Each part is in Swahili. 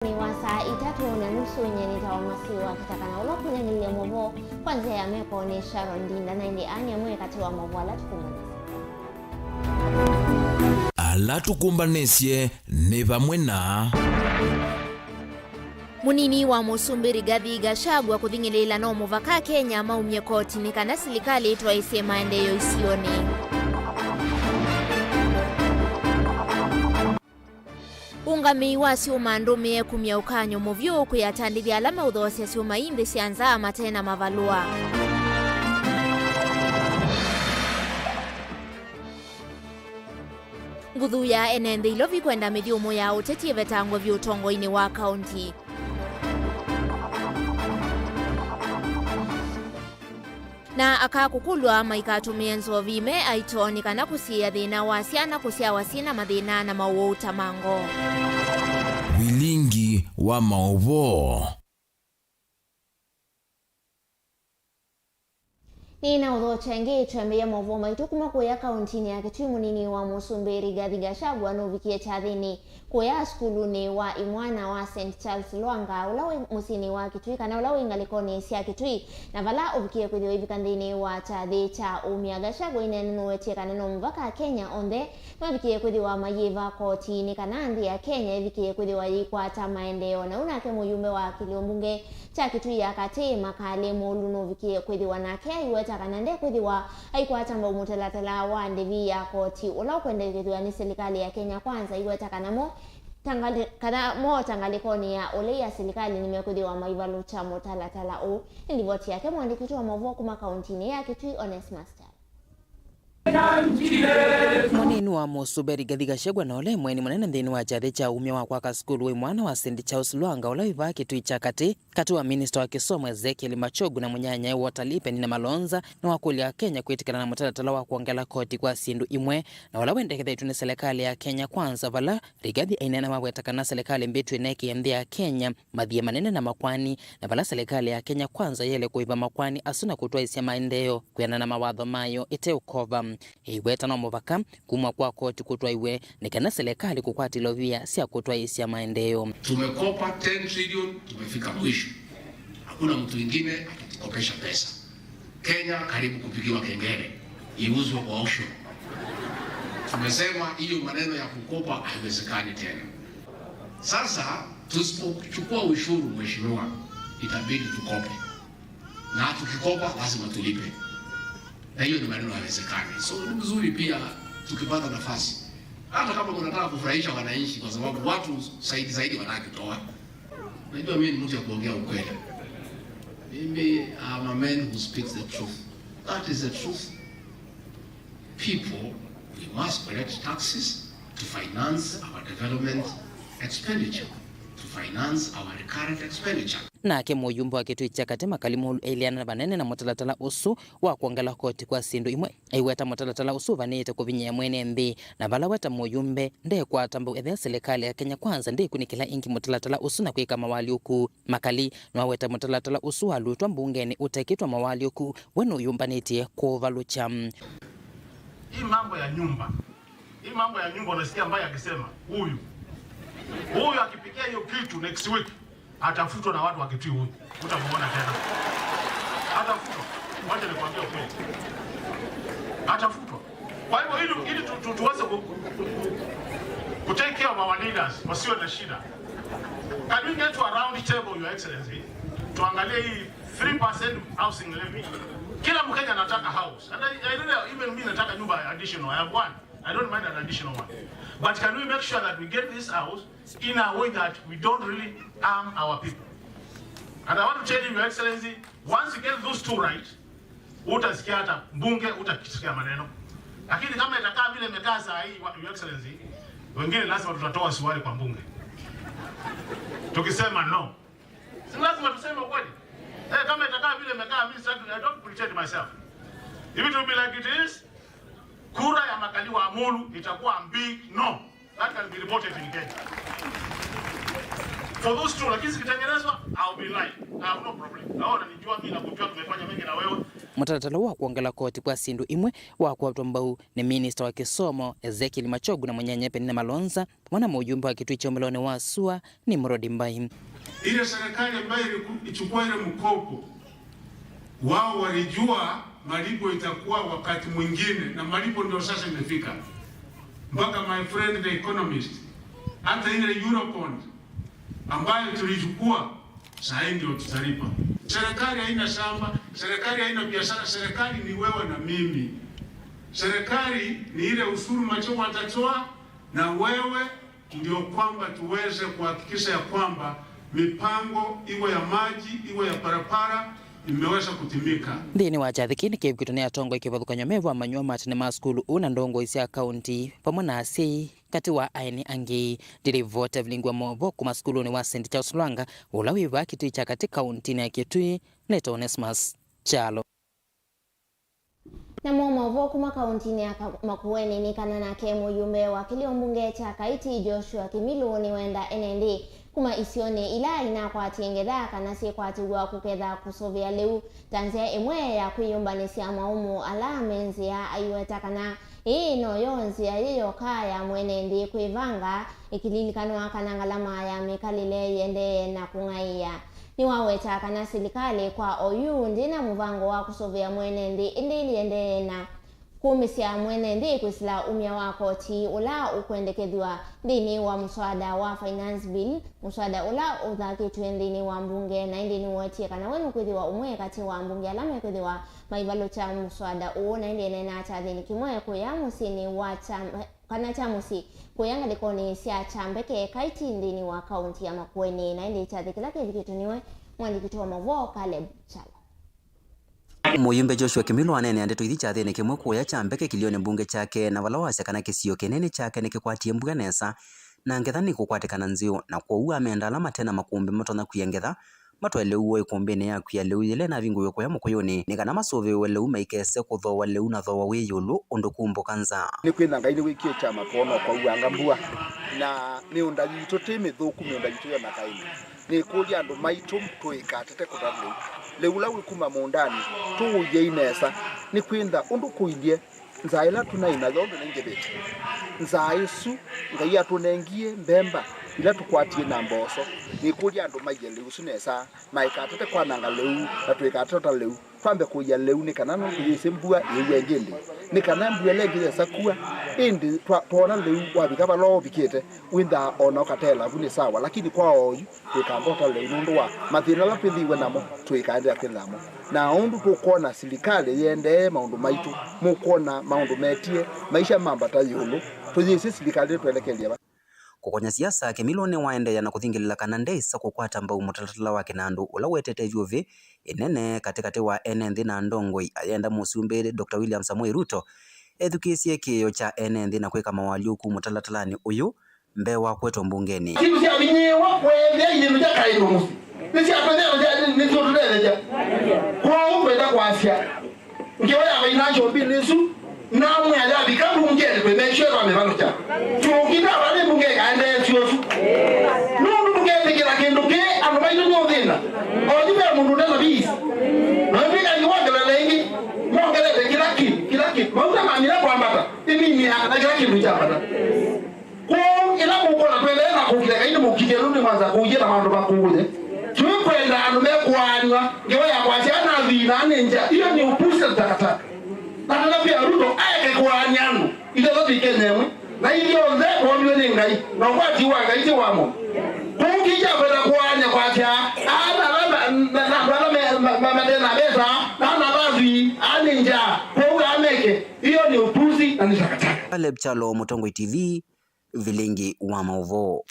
Ni saa 3:30 nyeni tawamasiwa kitaka na ulo kunyangilia Mauvoo kwanza ya meko ni Sharon Dinda na ndi anya mwe kati wa Mauvoo alatukumbanesye ne bamwe na Munini wa Musumbiri Gathi Gachagua kuthingilila no muvaka Kenya maumye koti ni kana serikali twaise maendeleo isioni. Ungami wa siuma ndumie kumya ukanyo muvyo kuyatandithia alama udhosya siuma imbi sianza matena mavalua. Nguthu ya enende ilovi kwenda mithiumo ya uteti vetangwe vyutongo-ini wa kaunti. Na akakukulwa maikatumia nzovime aitoni kana kusia thina wa siana kusia wasina mathina na mauo utamango. Vilingi wa Mauvoo. Nina udho changi chambia Mauvoo maitukuma kuya kauntini ya Kitui munini wa Musumbiri Gathi Gachagua nuvikie chathini kuya skuluni wa imwana wa St. Charles Lwanga ulawe musini wa Kitui kana ulawe ingalikoni sia Kitui na vala uvikie kuthio ivikandini wa chathi cha umia Gachagua inenuetie kaneno mvaka Kenya onde mavikie kuthio wa mayiva kotini kana ndi ya Kenya ivikie kuthio wa ikwata maendeleo na unake muyumbe wa kiliombunge cha Kitui ya kati makale mulu nuvikie kuthio wa nake kanande kwithiwa aikwata mba umutelatela wa ndivi ya koti ula kwendekethwa ni serikali ya Kenya kwanza igweta kanamo tangalikoni ya ole ya serikali nimekwithiwa maivalu cha mutalatala u ndivoti yake mwandikiti wa Mauvoo kuma kauntini ya Kitui Onesmus. Munini wa Musumbiri Gathi Gachagua na ole mweni munene nthini wa chathi cha umia wa kwaka skulu wa mwana wa St. Charles Lwanga ula wiva Kitui cha kati wa minister wa kisomo Ezekiel Machogu na munyanya wa Talipe na Malonza na wakulia Kenya kwitikana na mutalatala wa kuongela koti kwa sindu imwe na wala wendekethetwe ni serikali ya Kenya kwanza vala Rigathi ainena mawetaka serikali mbitu ineke nthi ya Kenya mathia manene na makwani na vala serikali ya Kenya kwanza yele kuiva makwani asuna kutwaisia maendeleo kuyana na mawatho mayo ite ukova igweta no muvaka kumwa kwa koti kutwaiwe ni kana serikali kukwatilo via sia kutwaisia maendeleo. Tumekopa 10 trillion tumefika mwisho. Hakuna mtu mwingine atakopesha pesa. Kenya karibu kupigiwa kengele iuzwe kwa auction. Tumesema hiyo maneno ya kukopa haiwezekani tena. Sasa tusipochukua ushuru mheshimiwa itabidi tukope. Na tukikopa lazima tulipe. Na hiyo ni maneno hayawezekani. So ni mzuri pia tukipata nafasi. Hata kama unataka kufurahisha wananchi kwa sababu watu zaidi wanakitoa. Najua mimi ni mtu ya kuongea ukweli. Mimi I'm a man who speaks the truth. That is the truth. People, we must collect taxes to finance our development expenditure, to finance our recurrent expenditure. Na ke muyumbe wa Kitui cha kati makalimu eliana banene na mutalatala usu wa kuongela koti kwa sindu imwe aiweta mutalatala usu vanete kuvinya mwene nthi na vala weta muyumbe nde kwa tambu ethe serikali ya Kenya kwanza ndi kunikila ingi mutalatala usu na kuika mawali uku makali na weta mutalatala usu alutwa mbungeni utekitwa mawali uku wenu uyumbanetie kuvalucha. Hii mambo ya nyumba unasikia mbaya akisema huyu akipikia hiyo kitu next week atafutwa na watu wa Kitui huyu. Utamuona tena. Atafutwa. Wacha nikwambie ukweli. Atafutwa. Kwa hivyo ili tuweze ku take care of our leaders wasiwe na shida. Can we get to a round table, Your Excellency? Tuangalie hii 3% housing levy. Kila Mkenya anataka house. And I don't know, even me nataka nyumba additional. I have one. I don't mind an additional one. But can we make sure that we get this house in a way that we don't really harm our people? And I want to tell you, Your Excellency, once you get those two right, utasikia hata mbunge utakisikia maneno. Lakini kama itakaa vile imekaa saa hii, Your Excellency, wengine lazima tutatoa swali kwa mbunge. Tukisema no. Si lazima tuseme ukweli. Kama itakaa vile imekaa, I don't pretend myself. If it will be like it is, kura ya makaliwa Amulu itakuwa big no. That can be reported in Kenya. For those two, lakini zikitengenezwa, I'll be lying. I have no problem. Naona nijua mimi na kujua tumefanya mengi na wewe. Mutaratara wa kuongela koti kwa sindu imwe wa kwa mbau ni minister wa kisomo Ezekiel Machogu na Munyanyepe ni Malonza mwana mujumbe wa kitu cha Mlone wa Sua ni Mrodi Mbai. Ile serikali ambayo ilichukua ile mkopo wao walijua malipo itakuwa wakati mwingine na malipo ndio sasa imefika. Mpaka my friend the economist hata ile Eurobond ambayo tulichukua sasa ndio tutalipa. Serikali haina shamba, serikali haina biashara, serikali ni wewe na mimi. Serikali ni ile ushuru Machogu atatoa na wewe ndio kwamba tuweze kuhakikisha ya kwamba mipango iwe ya maji, iwe ya barabara imeweza kutimika. Ndini wa chathikini kibikitone atongo ikivathukanyo mevu amanywa matene ma skulu una ndongo isia county pamwe na asi kati wa aini angi dirivota Vilingi Mauvoo kuma skulu ni wa St. Charles Lwanga ula wiva kitu cha kati county na Kitui Neto Onesmus Chalo. Na Mauvoo kuma kaunti ni Makueni ni kana na kemu yumbe wa kilio mbunge cha Kaiti Joshua Kimilu ni wenda NND kuma isione ila ina kwa tiengedha kana si kwa tigwa kuketha kusovia leu tanzia emwe ya kuyumbanisia maumu ala menzi ya ayueta kana no yonzi ya yiyo kaya mwenendi kuivanga ikililikanwa kana ngalama ya mikalile yende na kungaiya ni waweta kana silikali kwa oyu ndina muvango wa kusovia mwenendi indili yende na kumisia mwenendi kwisila umya wako ti ula ukwendekedwa ndini wa muswada wa finance bill muswada ula uthakitwe ndini wa mbunge na ndini wotie kana wenu kwithiwa umwe kati wa mbunge alame kwithiwa maivalo cha muswada uo na ndini na chathini kimwe kuya musini wa kana cha musi kuyanga likoni sia chambeke Kaiti ndini wa kaunti ya Makueni na ndini chathikila kibikituniwe mwandikiti wa Mauvoo Caleb Chalo. Muyumbe Joshua Kimilu anene andeto ithi chathene kimwe kuya chambeke kilione mbunge chake na vala wasya kana kisio kenene chake nikikwatie mbuga nesa na ngetha nikukwatikana nzio na kwa uwa ameandala matena makumbi matona kuyengetha matwele uwe kumbene ya kuya leu ile na vingu yoko ya mukuyoni nikana masove wele umaikese kuthowa leu na thowa wiyulu undu kumbo kanza ni kwina ngai ni wikie chama kono kwa uwa ngambua na ni undagi totime thuku mi undagi ya makaini ni kulia andu maitu tuikatete kutatu leu la kuma mondani tuye inesa ni kwinda undu kuindie nzaila tunaina yondo ningebeti nzaisu ngai atunengie mbemba ila tukwatie na mboso ni kulia andu maije leu sunesa maikatete kwa nanga leu na tuikatete leu twambe kuya leu ni kana no yisembua yengende ni kana mbua lengire sakua indi twona leu wabika balo bikete winda ona katela buni sawa lakini kwa oyu tukambota leu nundu wa mathina la pithiwe namo tuikaendea kwithamo na undu tukona silikali yende maundu maitu mukona maundu metie maisha mambata yulu tuyisi silikali twelekelia kukonya siasa Kimilu ne waendeya na kuthingilila kana ndeisa kukwata mbau mutalatala wake na andu ula wetete vyuvi inene katikati wa NND na ndongoi ayenda musumbere Dr. William Samoei Ruto ethukisie kiyo cha NND na kweka mawali ku mutalatalani uyu mbewa kwetu mbungeni kitu cia binyewa kwende yinu ja kairo musi nisi apende ni tutuleleja kwa kwenda kwafya ngiwa ya financial bill na mwaya bikabu ngene kwe meshe ba mebano cha tukita bale bunge kaende tiofu no bunge bikira kendo ke anu baito no dina oji be mundu na bis na bika ni wagala lengi mwangale kila kitu mauta mamira kwa mbata mimi ni ana kila kitu cha bata kwa ila mukona twende na kukile kainde mukije rundi mwanza kujira mandu bakuje tukwenda anu mekwanywa ngiwa ya kwacha na dhina ninja hiyo ni upuzi takataka na pia Ruto ayeke kwa nyanu ile zote ikenemwe na hiyo nze wamwe ni ngai na kwati wa ngai wamo kungija kwenda kuanya kwacha ana mama tena besa na baadhi aninja kwa ameke hiyo ni upuzi na ni takataka. Caleb Chalo, Mutongoi TV, Vilingi wa Mauvoo.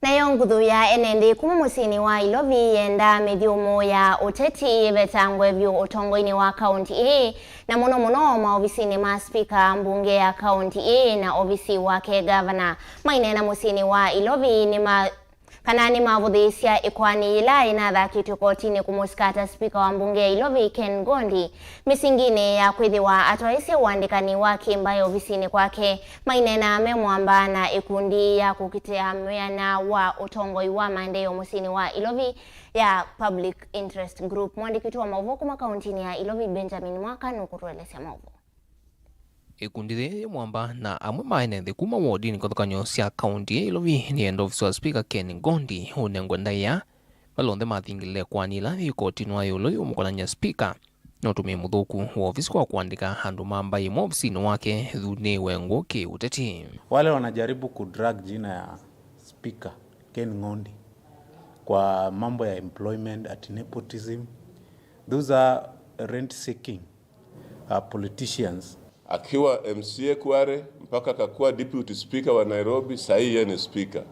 Nayo nguthu ya NND kuma musini wa Ilovi yenda mithiumu ya uteti betangwe vyu utongoini wa kaunti A na muno maofisini ma speaker mbunge ya kaunti A na ofisi wake governor mainena musini wa Ilovi ni Kanani mavudhisya ikwani ila inatha kitu kotini kumusikata spika wa mbunge ya Ilovi Ken Ngondi misingine ya kwithiwa atwaisye uandikani wake mbayo ofisini kwake mainena memwamba na ikundi ya kukitea mweana wa utongoi wa maendeleo musini wa Ilovi ya Public Interest Group. Mwandiki wa Mauvoo kuma kauntini ya Ilovi Benjamin Mwaka nukutuelesya Mauvoo. Ikundi mwamba na amwe maenende kuma wodini kuthukanyo cia kaunti ya Ilovi ni enda ofisi wa speaker Ken Ngondi unengwa ndaya balonde mathingile kwanila ikotini wa Ilovi umukolanya speaker no tumie muthuku wa ofisi kwa kuandika handu mamba imwe ofisini wake thuni wengo ki uteti. Wale wanajaribu kudrag jina ya speaker Ken Ngondi kwa mambo ya employment at nepotism, those are rent seeking politicians. Akiwa MCA Kware mpaka akakuwa deputy speaker wa Nairobi, sahi yeye ni speaker.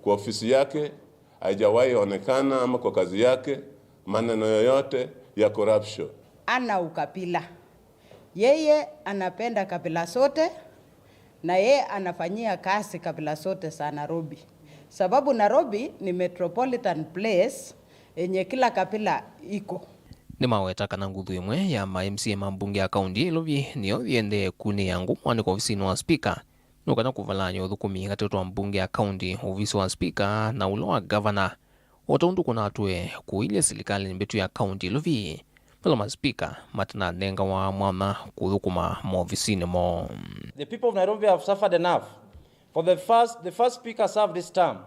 Kwa ofisi yake haijawahi onekana ama kwa kazi yake maneno yoyote ya corruption. Ana ukabila. Yeye anapenda kabila sote na yeye anafanyia kazi kabila sote za Nairobi. Sababu Nairobi ni metropolitan place yenye kila kabila iko. Ni maweta kana nguthu imwe ya MCA mambunge ya kaunti ya Ilovi niyo yende kuni yangu mwani kwa ofisini wa speaker nukana kuvalanya uthukumi gatatu wa mbunge ya kaunti ofisi wa speaker na ulo wa governor otaundu kuna atue kuilia serikali mbetu ya kaunti Ilovi palama speaker Maternal nenga wa mwana kuthukuma ofisini mo. The people of Nairobi have suffered enough. For the first speaker served this term.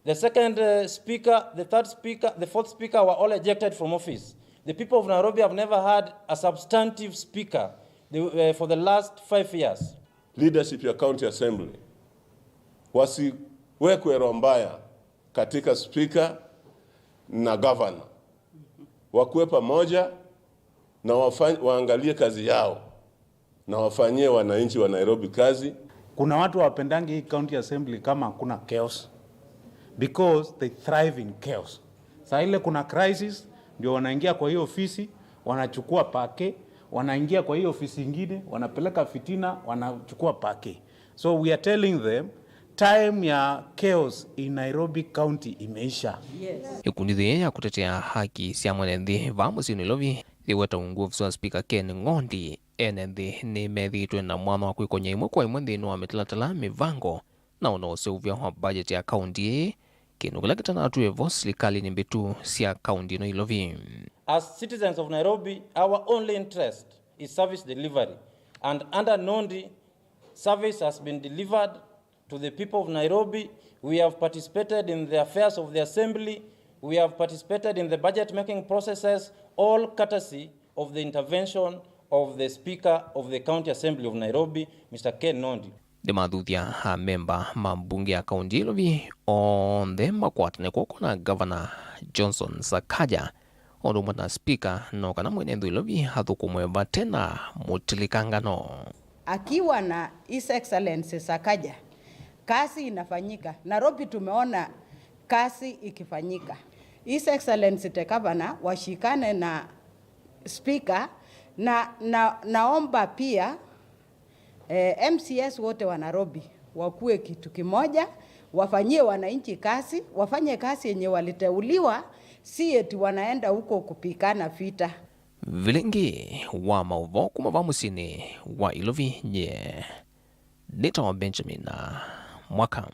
The second speaker, the third speaker, the fourth speaker were all ejected from office. The people of Nairobi have never had a substantive speaker for the last 5 years. Leadership ya county assembly wasiwekwe roho mbaya katika speaker na governor. Wakuwe pamoja na waangalie kazi yao na wafanyie wananchi wa Nairobi kazi. Kuna watu wapendangi hii county assembly kama kuna chaos, because they thrive in chaos. Saa ile kuna crisis ndio wanaingia kwa hiyo ofisi, wanachukua pake, wanaingia kwa hiyo ofisi nyingine, wanapeleka fitina, wanachukua pake. So we are telling them time ya chaos in Nairobi County imeisha. Yes. Ikundi ya kutetea haki cia mwenethi va musini Ilovi thiweta ungu ofisi wa speaker Ken Ngondi enethi ni methitwe na mwana wa kwikonya imwe kwa imwe nthini wa mitalatala mivango na unaoseuvya wa budget ya kaunti kinu kila kitana atuevo serikali ni mbitu cia kaunti no Ilovi. As citizens of Nairobi, our only interest is service delivery, and under Ngondi, service has been delivered to the people of Nairobi. We have participated in the affairs of the assembly. We have participated in the budget making processes, all courtesy of the intervention of the Speaker of the County Assembly of Nairobi, Mr. Ken Ngondi. De madhuthia ha memba mambunge ya kaunti Ilovi on the makwatne kwa kuna governor Johnson Sakaja ondo mwana speaker no kana mwenendo Ilovi hathukumweva tena mutilikangano. Akiwa na His Excellency Sakaja, kazi inafanyika. Nairobi tumeona kazi ikifanyika. His Excellency the Governor washikane na speaker naomba pia MCS wote wa Nairobi wakuwe kitu kimoja, wafanyie wananchi kazi, wafanye kazi yenye waliteuliwa, si eti wanaenda huko kupikana vita. Vilingi wa Mauvoo kuma va musini wa Ilovi nye Nita wa Benjamin na Mwaka.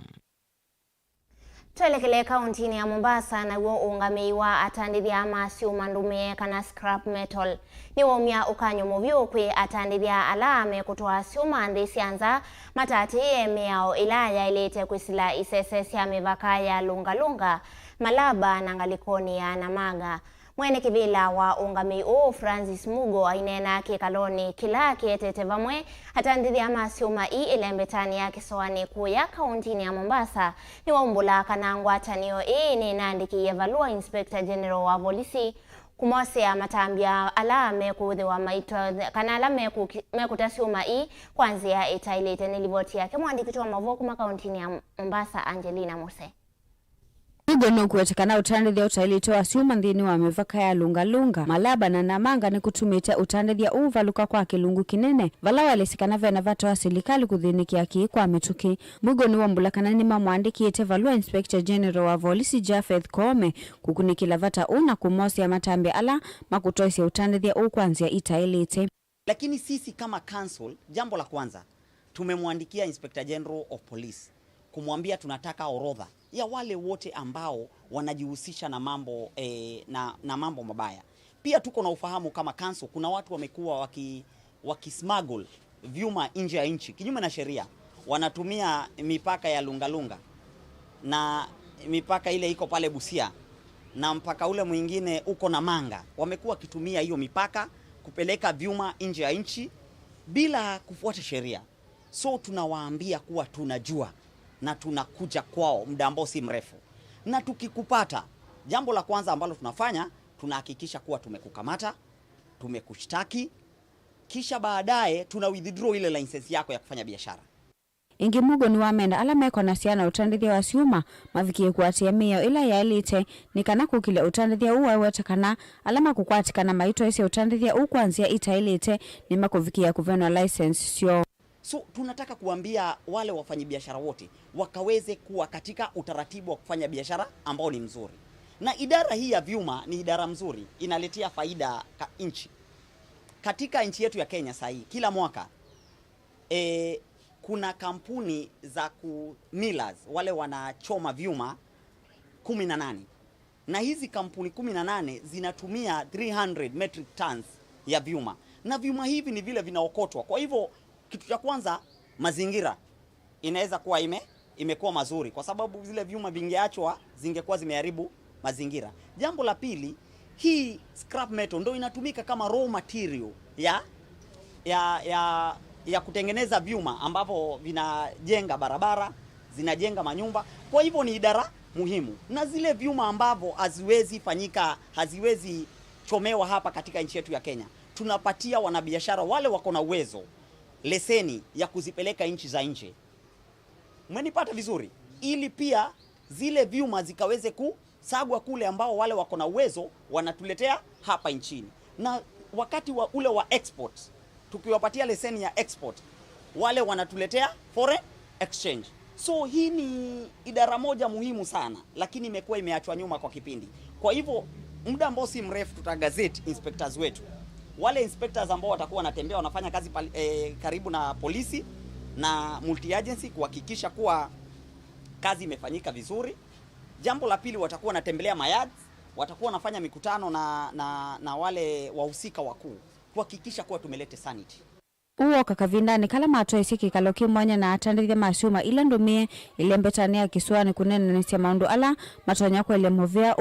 Tuelekele kauntini ya Mombasa na uo ungamiwa atandithia masio mandumie kana scrap metal. Ni womia ukanyo movyo kwe atandithia alame kutoa siuma ndisi anza matati meao ilaya ilete kwisila isesesi ya mivaka ya lunga Malaba na ngalikoni ya Namaga. Mwene kivila wa ungami Francis Mugo ainena kikaloni kila kietete vamwe atandithia amasiuma ilembetani ya kisoani kuya kauntini ya Mombasa ni waumbula kanangwa tanio ni nandiki yevalua Inspector General wa polisi kumosea matambia alame kuudhiwa maito kana alame mekutasiuma kwanzia itailete nilivoti yake. Mwandiki wa Mauvoo kuma kauntini ya Mombasa Angelina Mose. mugono kuetekana utandithia utailite wa siuma nthini wa mivaka ya lungalunga malaba na namanga ni kutumite utandithia uvaluka kwa kilungu kinene vala walesikana vena vata wa serikali kuthinikia kii kwa mituki. Mugono wa mbulakana ni mamwandikiite valua Inspector General wa Polisi Jafeth Koome kukunikila vata una kumosi ya matambe ala makutoisia utandithia kwanzia itailite. Lakini sisi kama council, jambo la kwanza tumemwandikia Inspector General of Police kumwambia tunataka orodha ya wale wote ambao wanajihusisha na mambo na mambo mabaya. Pia tuko na ufahamu kama council kuna watu wamekuwa wakismuggle vyuma nje ya nchi kinyume na sheria. Wanatumia mipaka ya Lungalunga na mipaka ile iko pale Busia na mpaka ule mwingine uko na Manga. Wamekuwa wakitumia hiyo mipaka kupeleka vyuma nje ya nchi bila kufuata sheria. So tunawaambia kuwa tunajua na tunakuja kwao muda ambao si mrefu. Na tukikupata, jambo la kwanza ambalo tunafanya, tunahakikisha kuwa tumekukamata, tumekushtaki, kisha baadaye tuna withdraw ile license yako ya kufanya biashara. Ingi Mugono wamenda ala meko na siana utandithia wa siuma mavikie kuatia mio ila ya elite ni kana kukile utandithia uwa wetakana alama kukwatikana maito isi utandithia kwanzia itailite ni makuvikia kuvenwa license sio. So tunataka kuambia wale wafanyabiashara wote wakaweze kuwa katika utaratibu wa kufanya biashara ambao ni mzuri. Na idara hii ya vyuma ni idara mzuri, inaletea faida nchi. Katika nchi yetu ya Kenya sasa kila mwaka kuna kampuni za millers wale wanachoma vyuma 18. Na hizi kampuni 18 zinatumia 300 metric tons ya vyuma. Na vyuma hivi ni vile vinaokotwa. Kwa hivyo kitu cha kwanza mazingira inaweza kuwa imekuwa mazuri kwa sababu zile vyuma vingeachwa zingekuwa zimeharibu mazingira. Jambo la pili, hii scrap metal ndio inatumika kama raw material ya kutengeneza vyuma ambavyo vinajenga barabara, zinajenga manyumba. Kwa hivyo ni idara muhimu. Na zile vyuma ambavyo haziwezi chomewa hapa katika nchi yetu ya Kenya, tunapatia wanabiashara wale wako na uwezo leseni ya kuzipeleka nchi za nje. Mmenipata vizuri? Ili pia zile vyuma zikaweze kusagwa kule ambao wale wako na uwezo wanatuletea hapa nchini. Na wakati ule wa export, tukiwapatia leseni ya export, wale wanatuletea foreign exchange. So hii ni idara moja muhimu sana, lakini imekuwa imeachwa nyuma kwa kipindi. Kwa hivyo muda ambao si mrefu tutagazeti inspectors wetu. Wale inspectors ambao watakuwa wanatembea wanafanya kazi karibu na polisi na multi agency kuhakikisha kuwa kazi imefanyika vizuri. Jambo la pili, watakuwa wanatembelea mayards, watakuwa wanafanya mikutano na wale wahusika wakuu kuhakikisha kuwa tumelete sanity. Uo kakavindani kala mato isiki kaloki mwanya na atandithia masuma ila ndumie ilembetania kiswani kunene nisia maundu ala matonya kwa ile movea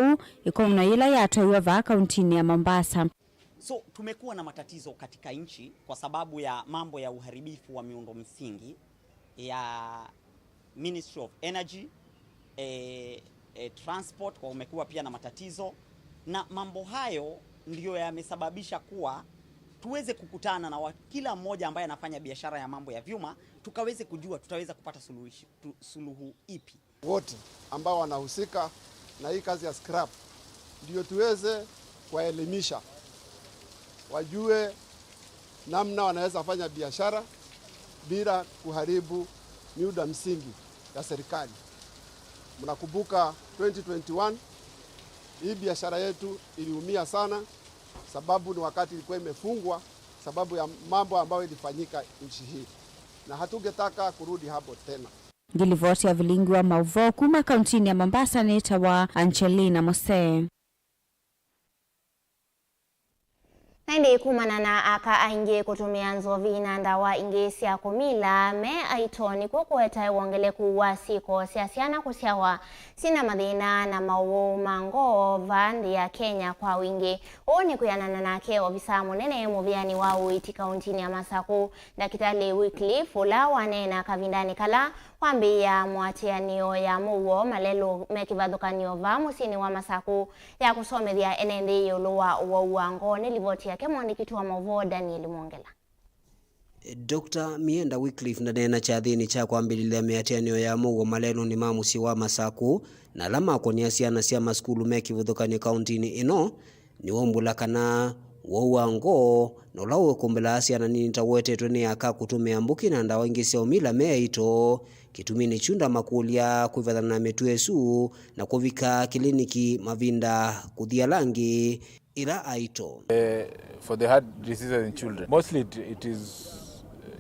ikomna ila ya atoiwa va kauntini ya Mombasa. So tumekuwa na matatizo katika nchi kwa sababu ya mambo ya uharibifu wa miundo msingi ya Ministry of Energy, transport kwa umekuwa pia na matatizo, na mambo hayo ndio yamesababisha kuwa tuweze kukutana na kila mmoja ambaye anafanya biashara ya mambo ya vyuma, tukaweze kujua tutaweza kupata suluhu ipi. Wote ambao wanahusika na hii kazi ya scrap ndio tuweze kuwaelimisha wajue namna wanaweza fanya biashara bila kuharibu miundo msingi ya serikali. Mnakumbuka 2021 hii biashara yetu iliumia sana sababu ni wakati ilikuwa imefungwa sababu ya mambo ambayo ilifanyika nchi hii, na hatungetaka kurudi hapo tena. Ngilivoti ya Vilingi wa Mauvoo kuma kauntini ya Mombasa ni tawa Angelina Mose. Naindi kumana na aka ainge kutumia nzovi na ndawa ingesi ya kumila me aitoni kukuweta uongele kuwa siko siasiana kusiawa sina madhina na Mauvoo mango vandi ya Kenya kwa wingi. Ni kuyanana nake ofisa munene muviani wa uiti kauntini ya Masaku Dakitali Wycliffe ula wanena kavindani kala wambia mwatianio ya Mauvoo malelu mekivadhukanio va musini wa Masaku ya kusomethia enende yuluwa uwa uwango. Nilivoti yake mwandikitu wa Mauvoo Daniel Mwongela. Dr. Mienda Wycliffe ndanena chathini cha kwambililia miatianio ya Mauvoo maleno ni mamusi wa masaku na lama konia ciana cia maskulu mekivuthukania kauntini ino ni wombula kana wouango na ulawe kumbela ciana nini tawetetwe ni aka kutumia mbuki na ndawa ingi cia umila meito kitumini chunda makulia kuivathana na metuesu na kuvika kliniki mavinda kuthia langi ila aito. For the heart diseases in children, mostly it is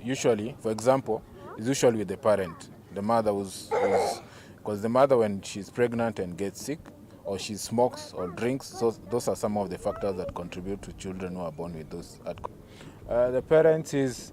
usually, for example, is usually with the parent. The mother because the mother when she's pregnant and gets sick, or she smokes or drinks, so those are some of the factors that contribute to children who are born with those. The parents is,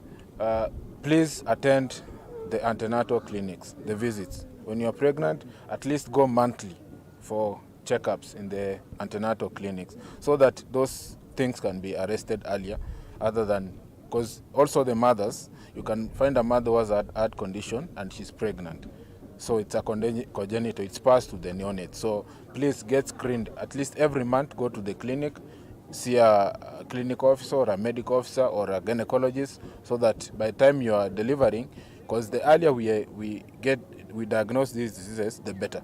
please attend the antenatal clinics, the visits. When you're pregnant, at least go monthly for checkups in the antenatal clinics so that those things can be arrested earlier, other than, because also the mothers, you can find a mother who has a heart condition and she's pregnant. So it's a congenital, it's passed to the neonate. So please get screened at least every month, go to the clinic, see a clinic officer or a medical officer or a gynecologist, so that by the time you are delivering, because the earlier we diagnose these diseases, the better.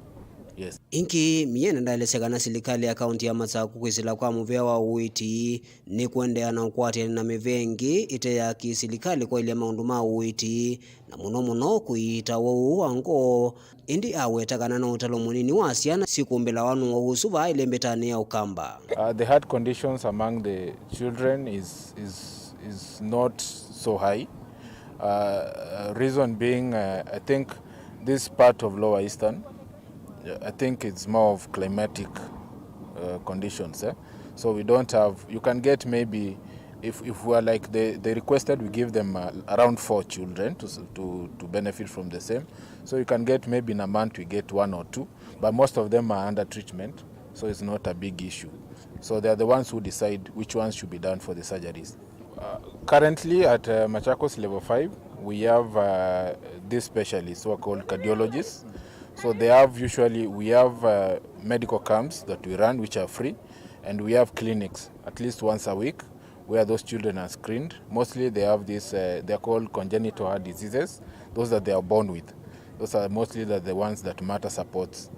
Yes. Inki miena ndaeleseka na serikali ya kaunti ya Masaku kwisila kwa muvea wa uiti ni kuendea na ukwati na mivengi ite ya kiserikali kwa ile maundu ma uiti na muno kuita wouango indi awetakana na utalo munini wa ciana sikumbela wanu wa usuva ile mbetani ya ukamba. The heart conditions among the children is not so high. Reason being, I think this part of Lower Eastern, I think it's more of climatic conditions. So we don't have, you can get maybe, if we are like they requested, we give them around 4 children to benefit from the same. So you can get maybe in a month we get 1 or 2, but most of them are under treatment, so it's not a big issue. So they are the ones who decide which ones should be done for the surgeries. Currently at Machakos level 5, we have these specialists who are called cardiologists. So we have medical camps that we run, which are free, and we have clinics at least once a week where those children are screened. Mostly they have this, they're called congenital heart diseases, those that they are born with. Those are mostly the ones that Matter supports.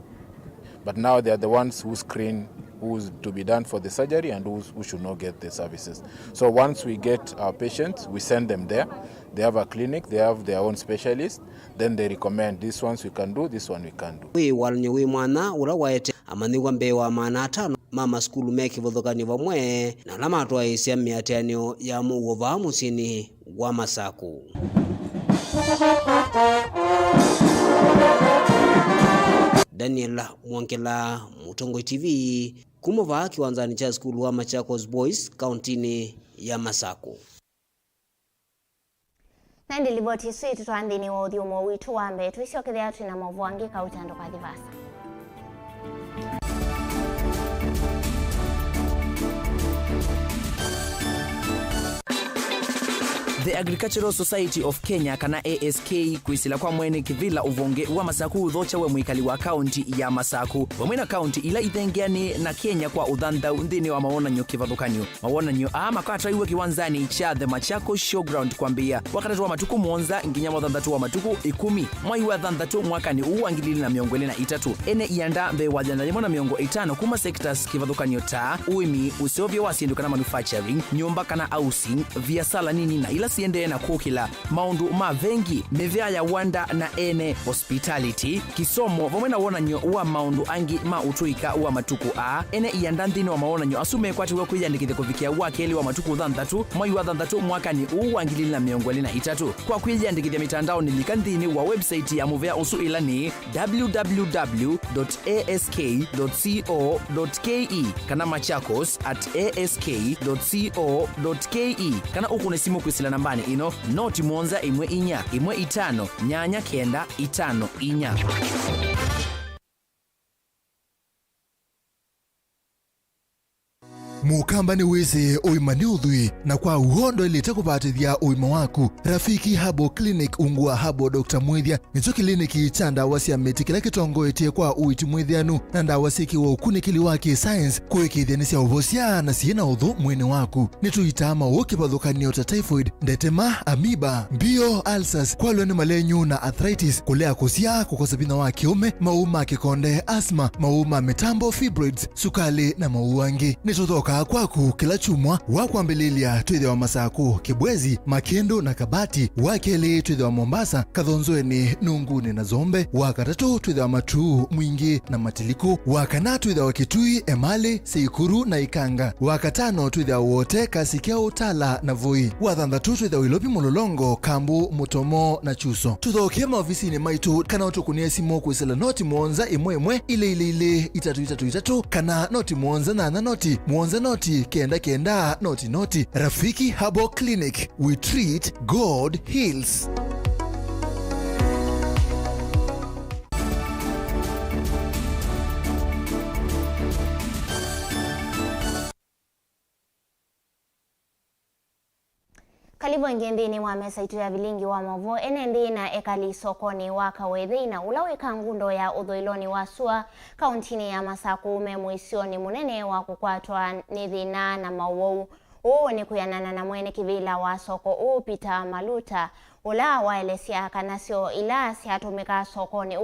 But now they are the ones who screen who's to be done for the surgery and who should not get the services. So once we get our patients, we send them there. They have a clinic, they have their own specialist, then they recommend this ones we can do, this one we can do. We walnyewi mwana ula waete amaniwa mbewa maana 5 mama skulu meki vodhokani vamwe na lama atwa isia miatianio ya Mauvoo va musini wa Masaku. Daniel Mwankela, Mutongo TV, kumova kiwanzani cha skulu wa Machakos Boys, kauntini ya Masaku. Nandi liboti sweet tuandini wa udhiumo witu wambe tuisio kithea tuna Mauvoo wangi kautando kwa divasa. The Agricultural Society of Kenya kana ASK kwisila kwa mwene kivila uvonge wa Masaku uthocha we mwikali wa kaunti ya Masaku wamwena kaunti ila ithengeani na Kenya kwa udhantha nthini wa mawonanyo kivathukanio mawonanyo makatraiwe kiwanzani cha The Machakos Showground kwambia wakatatu wa matuku mwonza nginya mwathantatu wa matuku 10 mwai wa thantatu mwakani uu wa 2023 ene ianda mbe wajandalyamo na miongo 5 kuma sectors kivathukanio ta uimi usiovyo wa sindu kana manufacturing nyumba kana housing biashara nini na ila siende na kukila maundu mavengi mevya ya wanda na ene hospitality kisomo vamwena wonanyo wa maundu angi utuika wa matuku ene iyandanthini wa mawonanyo asume kwatiwe kwiyandikithia kuvikia wakeli wa matuku thantatu mwai wa thantatu mwakani uu wa 2023 kwa kwiyandikithia mitandao nilikanthini wa website ya muvea usu ila ni www.ask.co.ke kana machakos@ask.co.ke kana ukune simu kwisila nambani ino noti mwonza 14-5-9-5. mukamba ni wese uimani udhui na kwa uhondo ilete kupatithia uima waku. Rafiki Habo Clinic ungua Habo Dr. Mwithia nicho kliniki cha ndawa cia miti kila kitongoetie kwa uiti mwithianu na ndawa cikiwa ukunikili wake science kuikithia ni cia uvocia na ciina uthu mwini waku. Nituitama ukipathukanio ta typhoid, ndetema, amoeba, mbio, ulcers, kwalwe ni malenyu na arthritis, kulea kusia, kukosa bina wa kiume, mauma kikonde, asma, mauma mitambo, fibroids, sukali na mauangi. Nituthoka kwaku kila chumwa wakwambililia twithe wa Masaku, Kibwezi, Makendo na Kabati, wakeli twithe wa Mombasa, Kathonzweni, Nunguni na Zombe, wakatatu twithe wa Matuu, Mwingi na Matiliku, wakana twithe wa Kitui, Emali, Seikuru na Ikanga, wakatano twithe wa wote Kasikeo, Tala na Voi, wathanthatu twithe wa Ilopi, Mulolongo, Kambu, Mutomo na Chuso. Tuthokie maofisini maitu kana utukunie simu kwisela noti mwonza imwe ile itatu kana noti mwonza na noti mwonza noti kenda noti. Rafiki Habo Clinic, we treat, God heals. Kalibu ngendini wa mesa itu ya Vilingi wa Mauvoo enendi na ekali sokoni wa Kawethi na ulaweka ngundo ya udhoiloni wa Sua kauntini ya Masaku memwisioni munene wa kukwatwa ni thina na Mauvoo. Ni kuyanana na mwene kivila wa soko Peter Maluta ula waelesia kanasio ila siatumika sokoni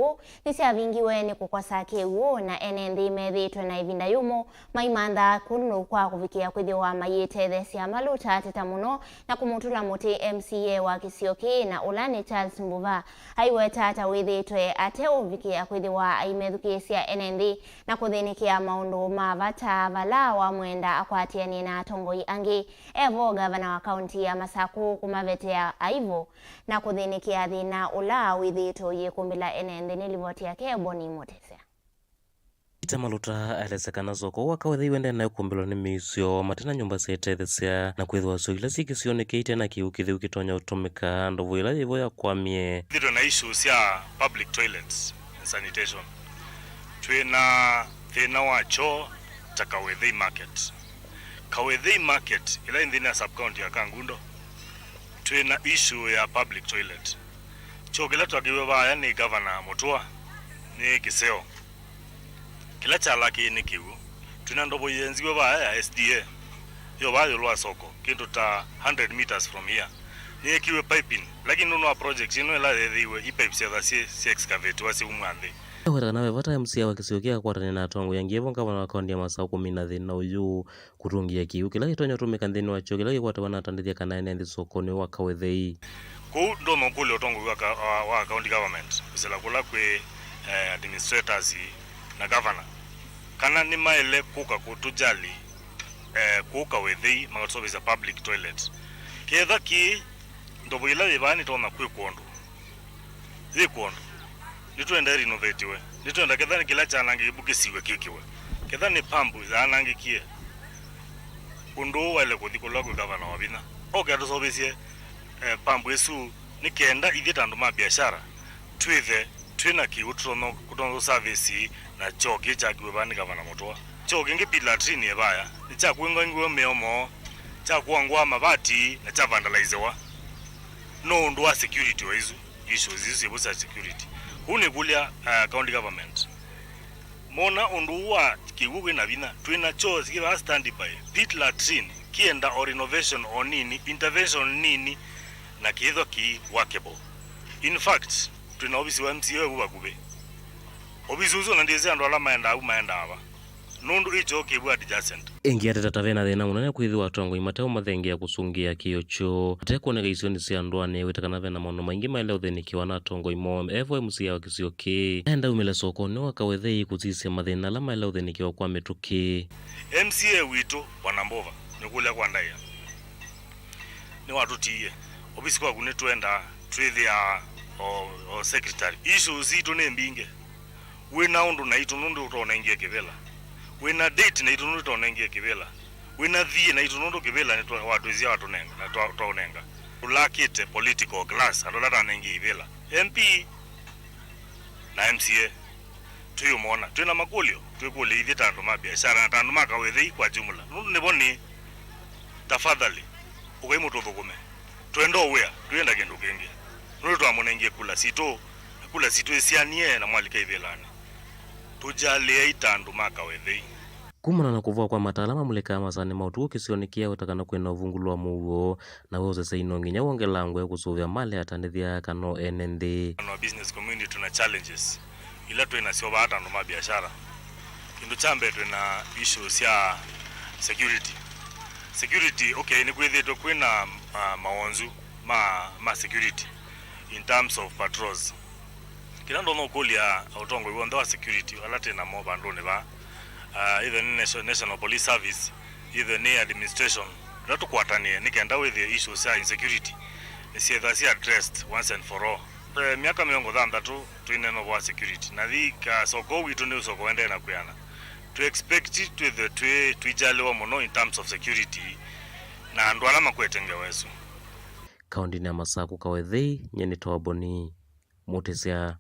nisia vingiwe ni kukosa kiu na enendi methitwe na ivinda yumo maimanda kunu kwa kuvikia kwithiwa mayite thesia Maluta teta muno na kumutula muti MCA wa Kisioki na ulani Charles Mbuva aiwe tata withitwe ate uvikia kwithiwa aimethukisia enendi na kuthinikia maundu mavata vala wa mwenda akwatiani na tongoi angi evo gavana wa kaunti ya Masaku kumavetea aivo na kuthinikia thina ula withito yikumbila enendi nilivoti yake Boni Motesea. Peter Maluta alezekana zoko wa Kawethi wende na kumbilo ni misio matena nyumba setethesia na kwithwa so ila sikisionekite na kiu kithiu kitonya utumika ndovu ila ivo ya kwamie thito na issues ya public toilets and sanitation twina thina wa choo ta Kawethi market ila indhina sub county ya Kangundo twina issue ya public toilet choo kila twagiwe baya ni governor Mutua ni Kiseo kila chala ni kiu twina ndobo yenziwe baya ya SDA yo bayo lwa soko kintu ta 100 meters from here ni kiwe piping lakini no project ino ila thiwe ipipes ya si excavate wasi umwande Wera nawe vata MCA wa Kisioki kwa tani na tongo yangiyevo ngavana wa kaunti ya Masaku na uyu kutungia kiu kila kitonya tumika nthini wa choo kila kwa wanatandithia kana enendi sokoni wa Kawethi ku ndo mokuli otongo wa county government kusela kula kwe administrators na governor kana ni maele kuka kutujali kuka Kawethi magasobeza public toilet ketha ki ndobo ila ibani tona kwe kondo nitwenda renovate nitwenda ketha kila chanangi bukisiwe kikiwe ketha ni pambu zanangi kie undu wale kuthikula kwa governor wa bina ogato sobesie pambu esu nikenda ithita ndo ma biashara twina ki utrono kutono service na choki cha kwebani governor Mutua choki ngi pilatrini ebaya ni cha kwengwa meomo cha kuangwa mabati na cha vandalizewa no ndo wa security waizu issues hizi busa security huni kulia county government mona unduwa kiwuwe na vina twina choo zikiwa standby pit latrine kienda or renovation or nini intervention nini na kiitho ki workable. In fact twina obisi wa MCA uwa kube obisi uzo nandize ando ala maenda aba nundu icho kibwa adjacent engiate tatavena thina munene kwithwa tongo imateo mathengia kusungia kiocho atekuoneka isioni cia ndwane witakana vena maundu maingi maile uthinikiwa na tongo imo evo MCA wa Kisioki enda umile sokoni wa Kawethi kutisia mathina ala maile uthinikiwa kwa mituki MCA witu Bwana Mbova nikulia kwa ndaia ni watu tiye obisi kwa kune twenda twithia o secretary issues itu ne mbinge wina undu na itu nundu utona ingia kivela wina date na itu nundu utona ingia kivela wina thie na itu nundu kivela ni watu izia watu nenga na twaunenga ulakite political class adolata nengi kivela MP na MCA tuyumona twina makulio twikule ithi tandu ma biashara na tandu makawethi kwa jumla niboni tafadhali ukaimutu thukume twenda uwea twenda kindu kingi nuri twamunengie kula sito isianie na mwalika ithelani tujalie itandu makawethi kumana na kuvua kwa matalama muleka masani mautuo kisionikia utakana kwena uvungulu wa Mauvoo na wose seino nginya wongelangwe kusuvya mali atandithia kano enende no business community tuna challenges ila twina sio bata ndo biashara kindu chambe twina issues ya security okay ni kwithitwe kwina maonzu ma security in terms of patrols kila ndo no kulia autongo iwonda wa security wala tena mo bandone ba either national police service either ni administration ratu kwatanie nikenda with the issues ya insecurity si addressed once and for all miaka miongo thandatu twine no wa security na thika soko witu ni soko ende na kuyana to expect it with the twijalewa muno in terms of security na ndo alama kwetenge wesu kaundi na Masaku kawethi nyeni toboni mutesya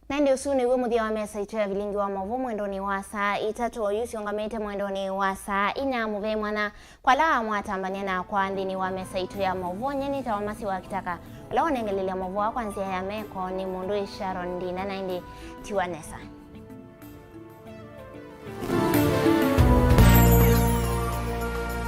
Nende usuni uwe muthia wa mesa itu ya Vilingi wa Mauvoo mwendoni wa saa 3 oyusi ongamete mwendoni wa saa 4 muve mwana kwa lawa mwatambania na kwa andini wa mesa itu ya Mauvoo nyeni tawamasi wa kitaka wala wanengelele Mauvoo wa kwanzia ya meko ni mundu Sharon Ndina na indi tiwanesa.